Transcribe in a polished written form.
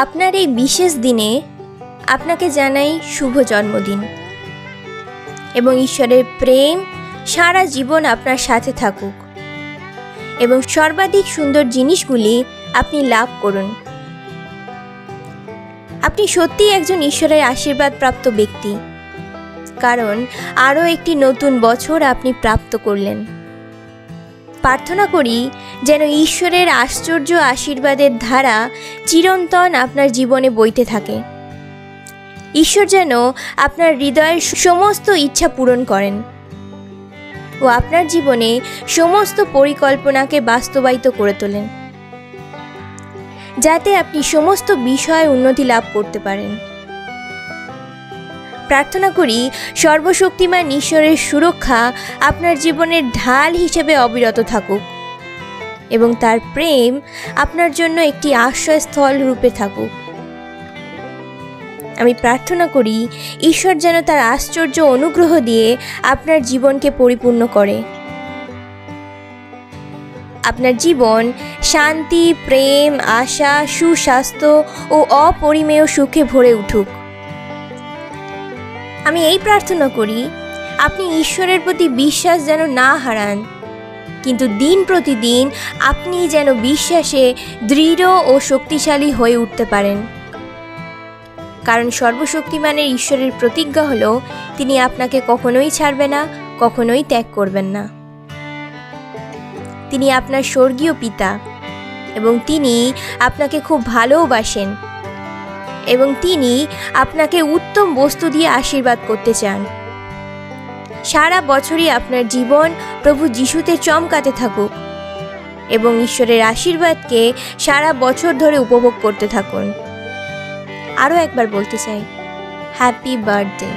আপনার এই বিশেষ দিনে আপনাকে জানাই শুভ জন্মদিন এবং ঈশ্বরের প্রেম সারা জীবন আপনার সাথে থাকুক এবং সর্বাধিক সুন্দর জিনিসগুলি আপনি লাভ করুন। আপনি সত্যিই একজন ঈশ্বরের আশীর্বাদ প্রাপ্ত ব্যক্তি, কারণ আরও একটি নতুন বছর আপনি প্রাপ্ত করলেন। প্রার্থনা করি যেন ঈশ্বরের আশ্চর্য আশীর্বাদের ধারা চিরন্তন আপনার জীবনে বইতে থাকে। ঈশ্বর যেন আপনার হৃদয়ের সমস্ত ইচ্ছা পূরণ করেন ও আপনার জীবনে সমস্ত পরিকল্পনাকে বাস্তবায়িত করে তোলেন, যাতে আপনি সমস্ত বিষয়ে উন্নতি লাভ করতে পারেন। প্রার্থনা করি সর্বশক্তিমান ঈশ্বরের সুরক্ষা আপনার জীবনের ঢাল হিসেবে অবিরত থাকুক এবং তার প্রেম আপনার জন্য একটি আশ্রয়স্থল রূপে থাকুক। আমি প্রার্থনা করি ঈশ্বর যেন তার আশ্চর্য অনুগ্রহ দিয়ে আপনার জীবনকে পরিপূর্ণ করে। আপনার জীবন শান্তি, প্রেম, আশা, সুস্বাস্থ্য ও অপরিমেয় সুখে ভরে উঠুক। আমি এই প্রার্থনা করি আপনি ঈশ্বরের প্রতি বিশ্বাস যেন না হারান, কিন্তু দিন প্রতিদিন আপনি যেন বিশ্বাসে দৃঢ় ও শক্তিশালী হয়ে উঠতে পারেন, কারণ সর্বশক্তিমানের ঈশ্বরের প্রতিজ্ঞা হলো তিনি আপনাকে কখনোই ছাড়বে না, কখনোই ত্যাগ করবেন না। তিনি আপনার স্বর্গীয় পিতা এবং তিনি আপনাকে খুব ভালোবাসেন এবং তিনি আপনাকে উত্তম বস্তু দিয়ে আশীর্বাদ করতে চান। সারা বছরই আপনার জীবন প্রভু যিশুতে চমকাতে থাকুক এবং ঈশ্বরের আশীর্বাদকে সারা বছর ধরে উপভোগ করতে থাকুন। আরও একবার বলতে চাই, হ্যাপি বার্থডে।